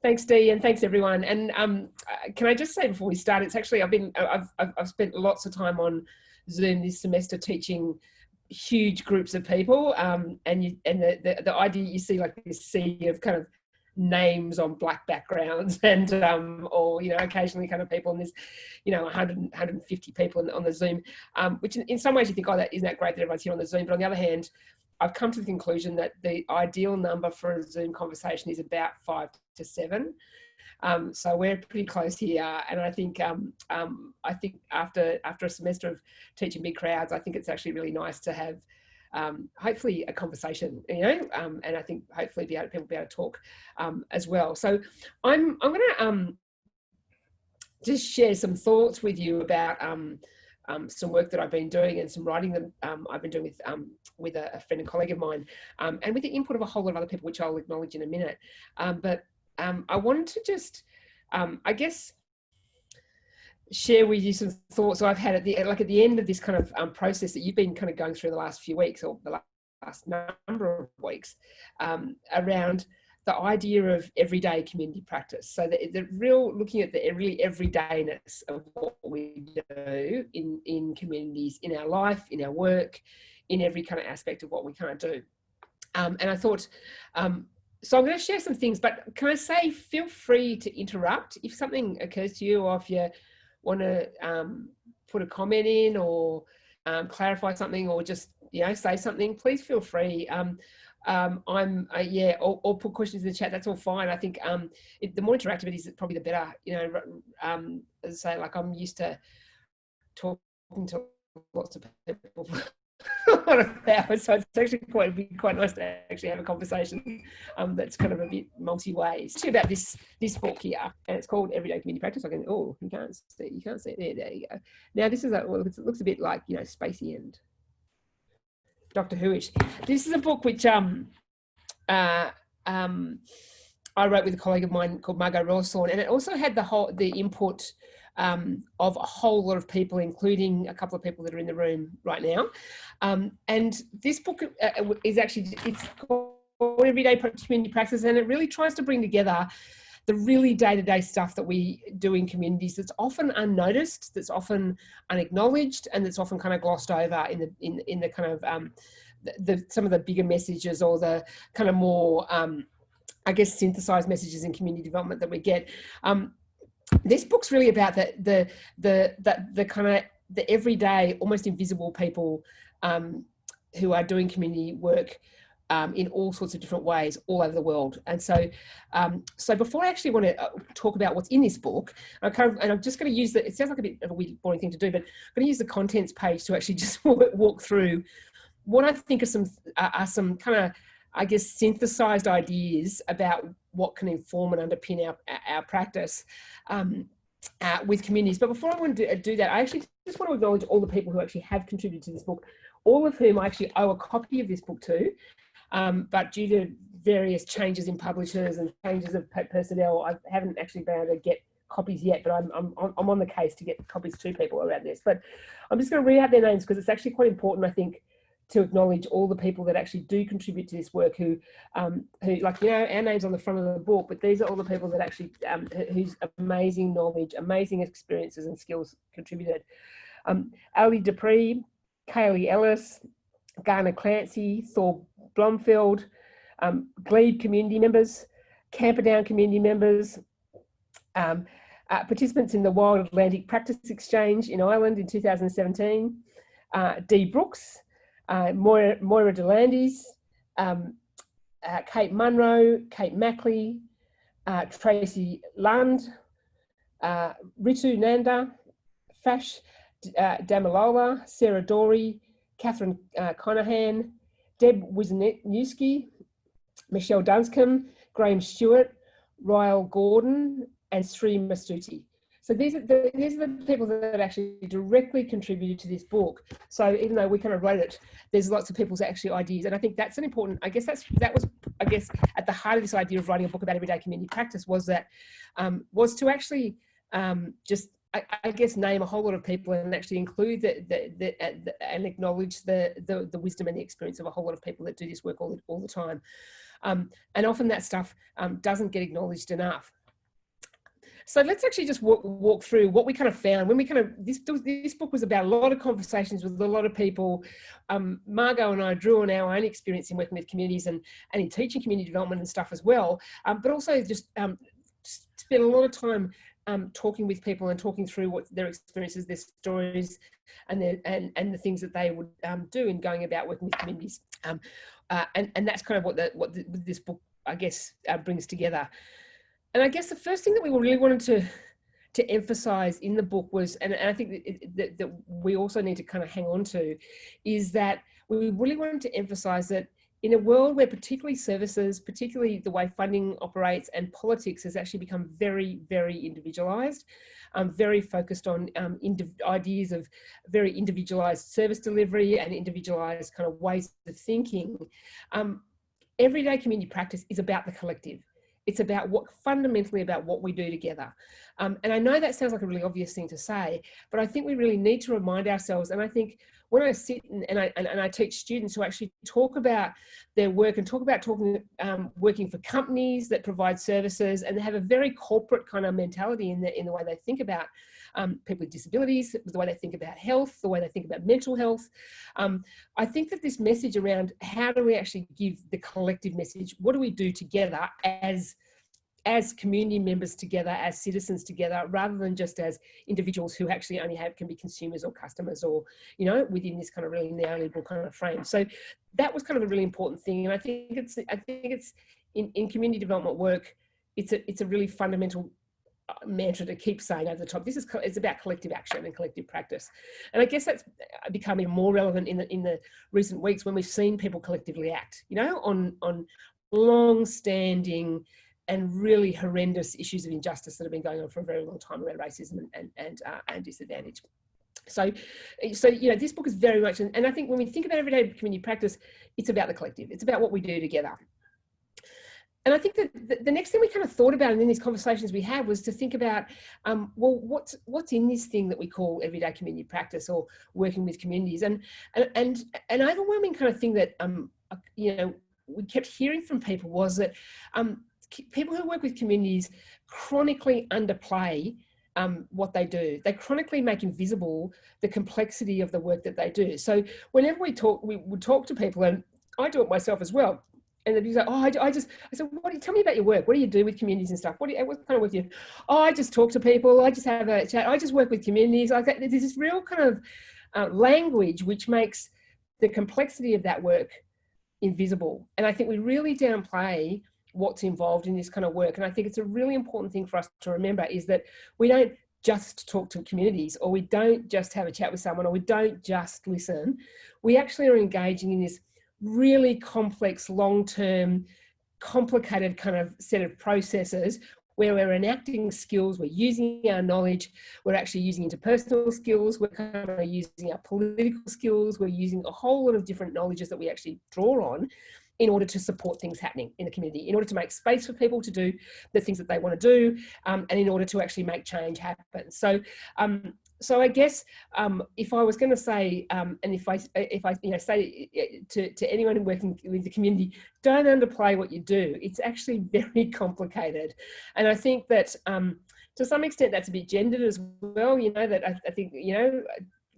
Thanks, Dee, and thanks everyone. And can I just say before we start, it's actually I've spent lots of time on Zoom this semester teaching huge groups of people, and the idea you see like this sea of kind of names on black backgrounds, and or occasionally kind of people, and there's 150 people on the Zoom, which in some ways you think, oh, isn't that great that everyone's here on the Zoom, but on the other hand, I've come to the conclusion that the ideal number for a Zoom conversation is about 5 to 7. So we're pretty close here, and I think after a semester of teaching big crowds, I think it's actually really nice to have hopefully a conversation, and I think hopefully people be able to talk as well. So I'm going to just share some thoughts with you about some work that I've been doing and some writing that I've been doing with a friend and colleague of mine, and with the input of a whole lot of other people, which I'll acknowledge in a minute. But I wanted to just, I guess, share with you some thoughts I've had at the end of this kind of process that you've been kind of going through the last few weeks, or the last number of weeks, around the idea of everyday community practice. So the real looking at the really everydayness of what we do in communities, in our life, in our work, in every kind of aspect of what we kind of do. And I thought, so I'm going to share some things, but can I say, feel free to interrupt if something occurs to you, or if you want to put a comment in, or clarify something, or just say something, please feel free. Or put questions in the chat. That's all fine. I think the more interactive it is, probably the better. As I say, like, I'm used to talking to lots of people for a lot of hours, so it's actually quite nice to actually have a conversation that's kind of a bit multi-ways. It's about this book here, and it's called Everyday Community Practice. You can't see it there you go. Now this is it looks a bit like spacey and Doctor Who-ish. This is a book which I wrote with a colleague of mine called Margot Rawsthorne, and it also had the input of a whole lot of people, including a couple of people that are in the room right now. And this book it's called Everyday Community Practice, and it really tries to bring together the really day-to-day stuff that we do in communities that's often unnoticed, that's often unacknowledged, and that's often kind of glossed over in the kind of some of the bigger messages, or the kind of more I guess synthesized messages in community development that we get. This book's really about the kind of the everyday, almost invisible people who are doing community work in all sorts of different ways all over the world. And so before I actually want to talk about what's in this book, I'm just going to use it sounds like a bit of a weird, boring thing to do, but I'm going to use the contents page to actually just walk through what I think are some kind of, I guess, synthesized ideas about what can inform and underpin our practice with communities. But before I want to do that, I actually just want to acknowledge all the people who actually have contributed to this book, all of whom I actually owe a copy of this book to. But due to various changes in publishers and changes of personnel, I haven't actually been able to get copies yet, but I'm on the case to get copies to people around this. But I'm just going to read out their names, because it's actually quite important, I think, to acknowledge all the people that actually do contribute to this work, who like, our name's on the front of the book, but these are all the people that actually, whose amazing knowledge, amazing experiences and skills contributed. Ali Dupree, Kaylee Ellis, Garner Clancy, Thor Blomfield, Glebe community members, Camperdown community members, participants in the Wild Atlantic Practice Exchange in Ireland in 2017, Dee Brooks, Moira DeLandis, Kate Munro, Kate Mackley, Tracy Lund, Ritu Nanda, Fash Damalola, Sarah Dorey, Catherine Conahan, Deb Wisniewski, Michelle Dunscombe, Graham Stewart, Ryle Gordon, and Sri Mastuti. So these are the people that actually directly contributed to this book. So even though we kind of wrote it, there's lots of people's actually ideas, and I think that's an important. I guess that was at the heart of this idea of writing a book about everyday community practice, was to actually just, I guess, name a whole lot of people and actually include and acknowledge the wisdom and the experience of a whole lot of people that do this work all the time. And often that stuff doesn't get acknowledged enough. So let's actually just walk through what we kind of found when we kind of, this book was about a lot of conversations with a lot of people. Margot and I drew on our own experience in working with communities and in teaching community development and stuff as well, but also just spent a lot of time talking with people and talking through what their experiences, their stories, and the things that they would do in going about working with communities. And that's kind of what this book, I guess, brings together. And I guess the first thing that we really wanted to emphasize in the book was, and I think that we also need to kind of hang on to, is that we really wanted to emphasize that in a world where particularly services, particularly the way funding operates and politics has actually become very, very individualized, very focused on ideas of very individualized service delivery and individualized kind of ways of thinking. Everyday community practice is about the collective. It's about fundamentally about what we do together. And I know that sounds like a really obvious thing to say, but I think we really need to remind ourselves. And I think when I sit and I teach students who actually talk about their work and talk about working for companies that provide services, and they have a very corporate kind of mentality in the way they think about people with disabilities, the way they think about health, the way they think about mental health. I think that this message around how do we actually give the collective message, what do we do together as community members together, as citizens together, rather than just as individuals who actually only can be consumers or customers, or, you know, within this kind of really neoliberal kind of frame. So that was kind of a really important thing. And I think it's in community development work, it's a really fundamental mantra to keep saying over the top. It's about collective action and collective practice. And I guess that's becoming more relevant in the recent weeks when we've seen people collectively act, you know, on long-standing and really horrendous issues of injustice that have been going on for a very long time around racism and disadvantage. So, you know, this book is very much, and I think when we think about everyday community practice, it's about the collective. It's about what we do together. And I think that the next thing we kind of thought about in these conversations we had was to think about, well, what's in this thing that we call everyday community practice or working with communities, and an overwhelming kind of thing that you know, we kept hearing from people was that people who work with communities chronically underplay what they do. They chronically make invisible the complexity of the work that they do. So whenever we would talk to people, and I do it myself as well. And they'd be like, oh, I said, tell me about your work. What do you do with communities and stuff? What kind of work do you do? Oh, I just talk to people. I just have a chat. I just work with communities. Like, there's this real kind of language which makes the complexity of that work invisible. And I think we really downplay what's involved in this kind of work. And I think it's a really important thing for us to remember is that we don't just talk to communities, or we don't just have a chat with someone, or we don't just listen. We actually are engaging in this really complex, long-term, complicated kind of set of processes where we're enacting skills, we're using our knowledge, we're actually using interpersonal skills, we're kind of using our political skills, we're using a whole lot of different knowledges that we actually draw on in order to support things happening in the community, in order to make space for people to do the things that they want to do, and in order to actually make change happen. So I guess if I was going to say, and if I you know, say to anyone working with the community, don't underplay what you do. It's actually very complicated, and I think that to some extent that's a bit gendered as well. You know, that I think, you know,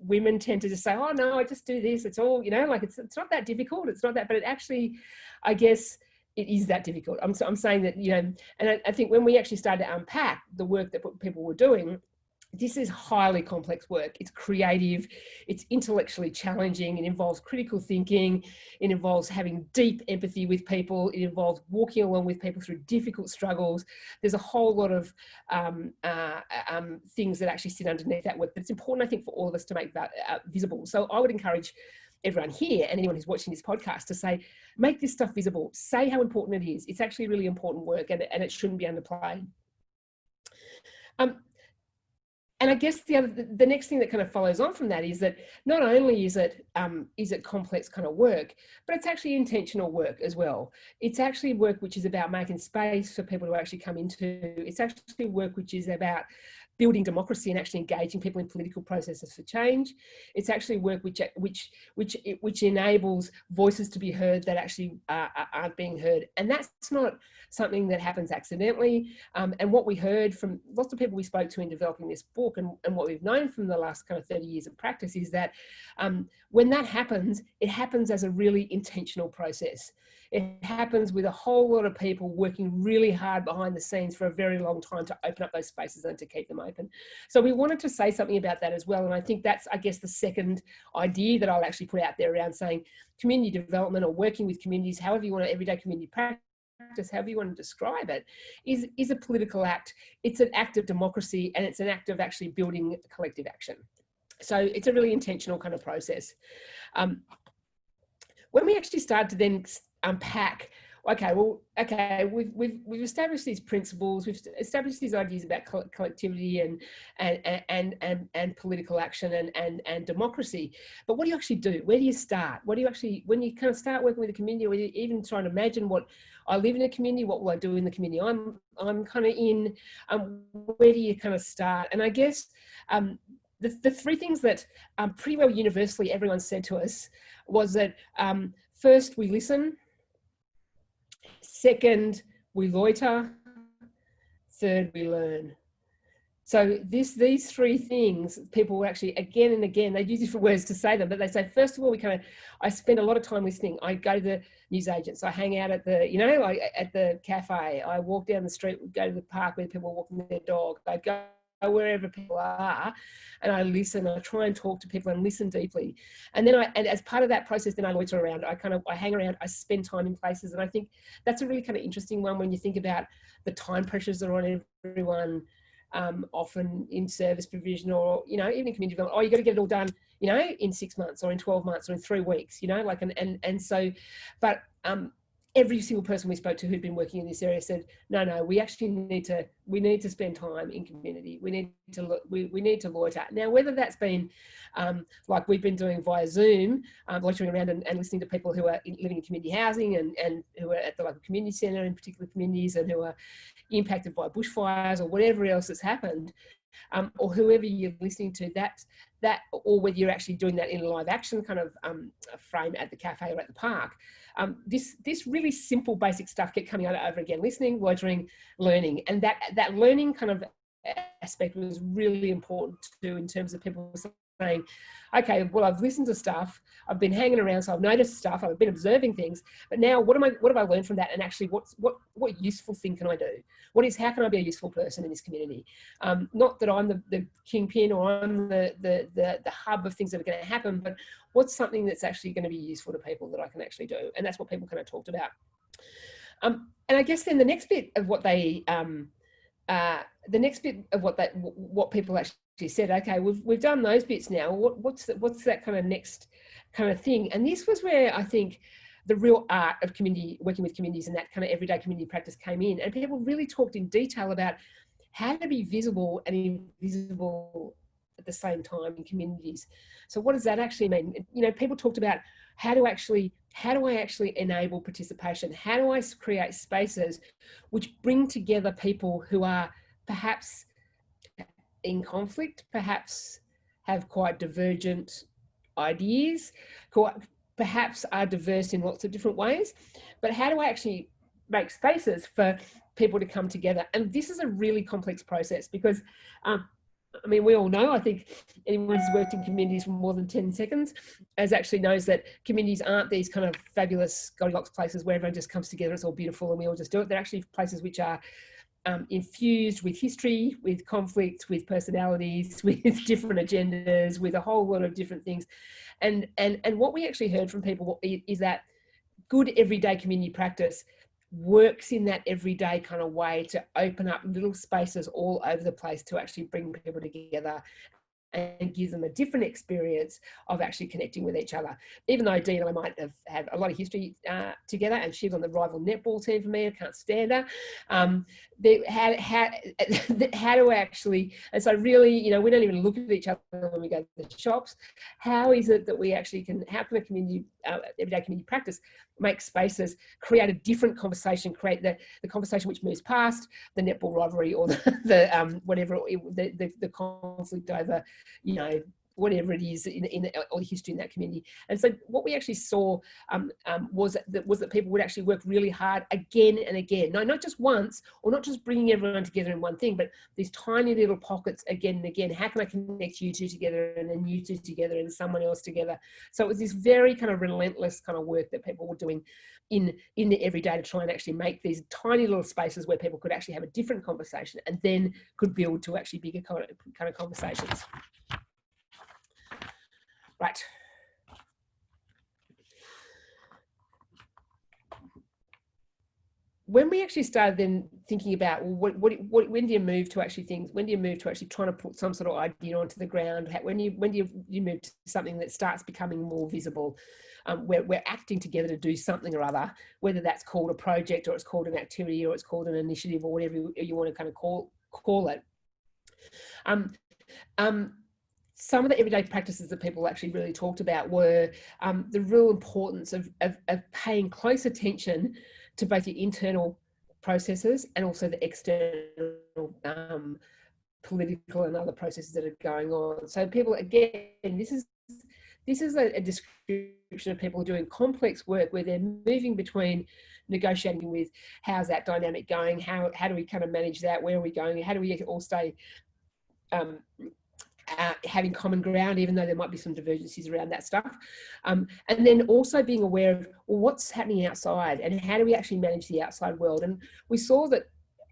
women tend to just say, oh no, I just do this. It's all, you know, like it's not that difficult. It's not that, but it actually, I guess, it is that difficult. I'm saying that, you know, and I think when we actually started to unpack the work that people were doing, this is highly complex work. It's creative, it's intellectually challenging, it involves critical thinking, it involves having deep empathy with people, it involves walking along with people through difficult struggles. There's a whole lot of things that actually sit underneath that work, but it's important, I think, for all of us to make that visible. So I would encourage everyone here and anyone who's watching this podcast to say, make this stuff visible, say how important it is. It's actually really important work, and it shouldn't be underplayed. and I guess the next thing that kind of follows on from that is that not only is it complex kind of work, but it's actually intentional work as well. It's actually work which is about making space for people to actually come into. It's actually work which is about building democracy and actually engaging people in political processes for change. It's actually work which enables voices to be heard that actually aren't being heard, and that's not something that happens accidentally. And what we heard from lots of people we spoke to in developing this book, and what we've known from the last kind of 30 years of practice, is that when that happens, it happens as a really intentional process. It happens with a whole lot of people working really hard behind the scenes for a very long time to open up those spaces and to keep them open. So we wanted to say something about that as well. And I think that's, I guess, the second idea that I'll actually put out there around saying community development or working with communities, however you want to, everyday community practice, however you want to describe it, is a political act. It's an act of democracy, and it's an act of actually building collective action. So it's a really intentional kind of process. When we actually started to then unpack, we've established these principles, we've established these ideas about collectivity and political action and democracy, but what do you actually do? Where do you start? What do you actually, when you kind of start working with a community, or you even trying to imagine what I live in a community, what will I do in the community I'm kind of in, where do you kind of start? And I guess the three things that pretty well universally everyone said to us was that first, we listen. Second, we loiter. Third, we learn. So these three things, people actually, again and again, they use different words to say them, but they say, first of all, I spend a lot of time listening. I go to the newsagents. I hang out at at the cafe. I walk down the street, go to the park where people are walking their dog. I go wherever people are, and I listen. I try and talk to people and listen deeply. And then and as part of that process, then I loiter around. I hang around. I spend time in places, and I think that's a really kind of interesting one when you think about the time pressures that are on everyone, often in service provision, or even in community development. Oh, you got to get it all done, in 6 months or in 12 months or in 3 weeks. Every single person we spoke to who'd been working in this area said, no, we actually need to spend time in community. We need to loiter. Now, whether that's been like we've been doing via Zoom, loitering around and listening to people who are living in community housing and who are at the local community centre in particular communities, and who are impacted by bushfires or whatever else has happened, or whoever you're listening to, that, or whether you're actually doing that in a live action kind of frame at the cafe or at the park. This really simple basic stuff kept coming over again: listening, loitering, learning. And that learning kind of aspect was really important too, in terms of people saying, okay, well, I've listened to stuff, I've been hanging around, so I've noticed stuff, I've been observing things, but now what have I learned from that? And actually, what useful thing can I do? How can I be a useful person in this community? Not that I'm the kingpin or I'm the hub of things that are going to happen, but what's something that's actually going to be useful to people that I can actually do? And that's what people kind of talked about. And I guess then the next bit of what what people actually said, okay, we've done those bits now. What's that kind of next kind of thing? And this was where I think the real art of working with communities and that kind of everyday community practice came in. And people really talked in detail about how to be visible and invisible at the same time in communities. So what does that actually mean? People talked about how do I actually enable participation? How do I create spaces which bring together people who are perhaps in conflict, perhaps have quite divergent ideas, perhaps are diverse in lots of different ways, but how do I actually make spaces for people to come together? And this is a really complex process because, we all know, I think anyone who's worked in communities for more than 10 seconds actually knows that communities aren't these kind of fabulous Goldilocks places where everyone just comes together, it's all beautiful and we all just do it. They're actually places which are infused with history, with conflict, with personalities, with different agendas, with a whole lot of different things. And what we actually heard from people is that good everyday community practice works in that everyday kind of way to open up little spaces all over the place to actually bring people together and gives them a different experience of actually connecting with each other. Even though Dee and I might have had a lot of history together, and she's on the rival netball team for me, I can't stand her. How do we actually, and so really, you know, we don't even look at each other when we go to the shops. How is it that we actually can, how can a community, everyday community practice make spaces, create a different conversation, create the conversation which moves past the netball rivalry or the conflict over, you know, whatever it is or the history in that community. And so what we actually saw was that people would actually work really hard again and again. No, not just once, or not just bringing everyone together in one thing, but these tiny little pockets again and again. How can I connect you two together, and then you two together, and someone else together? So it was this very kind of relentless kind of work that people were doing in the everyday to try and actually make these tiny little spaces where people could actually have a different conversation, and then could build to actually bigger kind of conversations. Right. When we actually started then thinking about, well, when do you move to actually trying to put some sort of idea onto the ground? When do you move to something that starts becoming more visible? We're acting together to do something or other, whether that's called a project, or it's called an activity, or it's called an initiative, or whatever you want to kind of call it. Some of the everyday practices that people actually really talked about were the real importance of paying close attention to both the internal processes and also the external political and other processes that are going on. So people, again, this is a description of people doing complex work where they're moving between negotiating with how's that dynamic going, how do we kind of manage that, where are we going, how do we all stay having common ground, even though there might be some divergencies around that stuff. And then also being aware of, well, what's happening outside, and how do we actually manage the outside world? And we saw that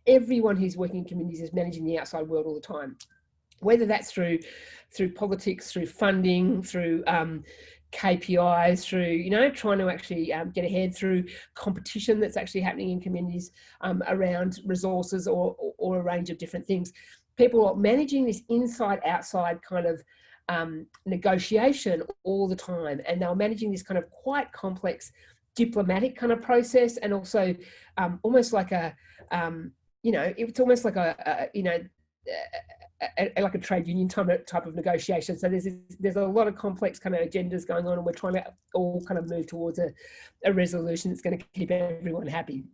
everyone who's working in communities is managing the outside world all the time, whether that's through politics, through funding, through KPIs, through, you know, trying to actually get ahead, through competition that's actually happening in communities around resources or a range of different things. People are managing this inside-outside kind of negotiation all the time, and they're managing this kind of quite complex diplomatic kind of process, and also almost like a, you know, it's almost like like a trade union type of negotiation. So there's a lot of complex kind of agendas going on, and we're trying to all kind of move towards a resolution that's going to keep everyone happy.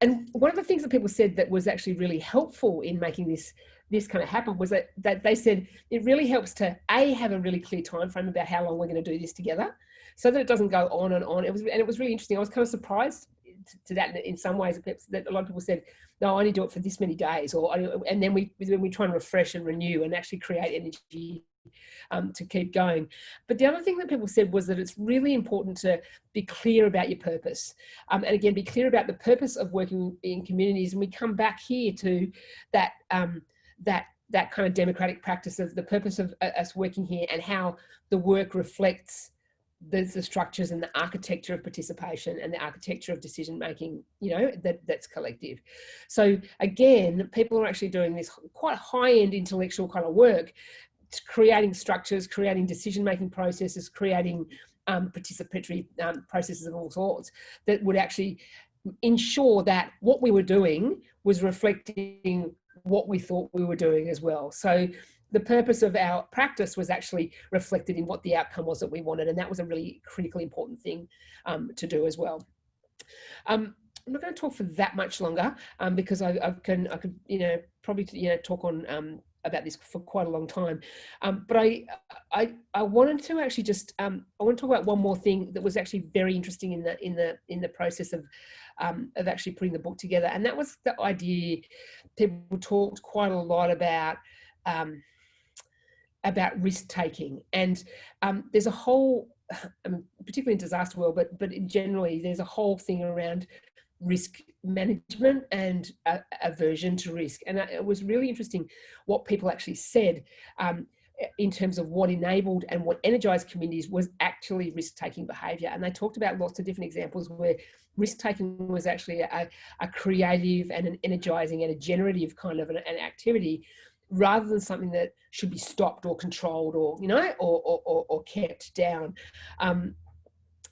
And one of the things that people said that was actually really helpful in making this kind of happen was that they said it really helps to have a really clear time frame about how long we're going to do this together, so that it doesn't go on and on. It was really interesting. I was kind of surprised to that in some ways, that a lot of people said, no, I only do it for this many days, and then we try and refresh and renew and actually create energy to keep going. But the other thing that people said was that it's really important to be clear about your purpose, and again, be clear about the purpose of working in communities. And we come back here to that that kind of democratic practice of the purpose of us working here, and how the work reflects the structures and the architecture of participation and the architecture of decision making, you know, that's collective. So again, people are actually doing this quite high-end intellectual kind of work, creating structures, creating decision-making processes, creating participatory processes of all sorts that would actually ensure that what we were doing was reflecting what we thought we were doing as well. So the purpose of our practice was actually reflected in what the outcome was that we wanted, and that was a really critically important thing to do as well. I'm not going to talk for that much longer because I could, you know, probably, you know, talk on about this for quite a long time. But I wanted to actually just I want to talk about one more thing that was actually very interesting in the process of actually putting the book together, and that was the idea. People talked quite a lot about risk taking, and there's a whole, particularly in disaster world, but in generally there's a whole thing around risk management and aversion to risk. And it was really interesting what people actually said in terms of what enabled and what energized communities was actually risk-taking behavior. And they talked about lots of different examples where risk-taking was actually a creative and an energizing and a generative kind of an activity, rather than something that should be stopped or controlled or, you know, or kept down.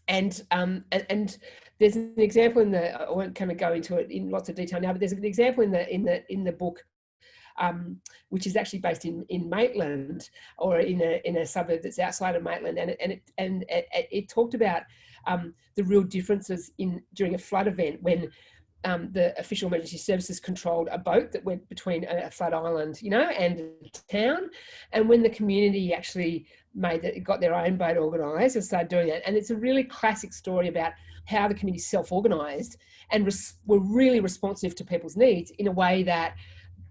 And there's an example in the, I won't kind of go into it in lots of detail now, but there's an example in the book, which is actually based in Maitland, or in a suburb that's outside of Maitland, and it talked about the real differences during a flood event when the official emergency services controlled a boat that went between a flood island, you know, and a town, and when the community actually got their own boat organised and started doing that. And it's a really classic story about how the community self-organised and were really responsive to people's needs in a way that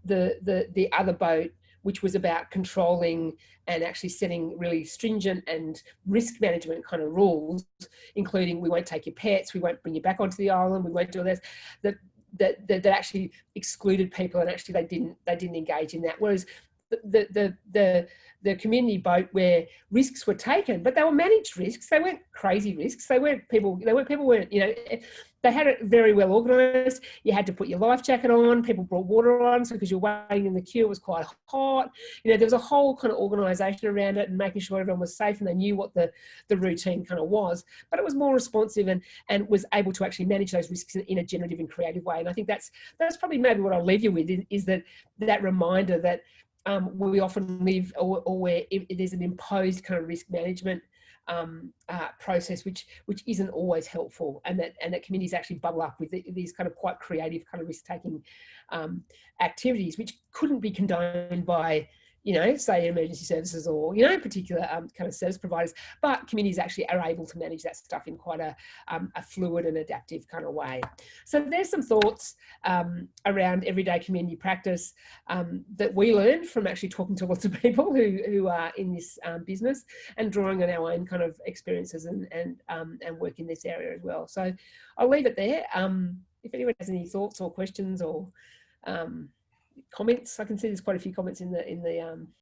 the other boat, which was about controlling and actually setting really stringent and risk management kind of rules, including we won't take your pets, we won't bring you back onto the island, we won't do this, that actually excluded people, and actually they didn't engage in that. Whereas the community boat, where risks were taken, but they were managed risks. They weren't crazy risks. People weren't, you know, they had it very well organised. You had to put your life jacket on. People brought water on, so because you're waiting in the queue, it was quite hot. You know, there was a whole kind of organisation around it and making sure everyone was safe and they knew what the routine kind of was. But it was more responsive and was able to actually manage those risks in a generative and creative way. And I think that's probably maybe what I'll leave you with, is that reminder that we often live, or where there's an imposed kind of risk management process, which isn't always helpful, and that communities actually bubble up with these kind of quite creative kind of risk-taking activities, which couldn't be condoned by, you know, say emergency services or, you know, particular kind of service providers, but communities actually are able to manage that stuff in quite a fluid and adaptive kind of way. So there's some thoughts around everyday community practice that we learned from actually talking to lots of people who are in this business, and drawing on our own kind of experiences and work in this area as well. So I'll leave it there. If anyone has any thoughts or questions or comments, I can see there's quite a few comments in the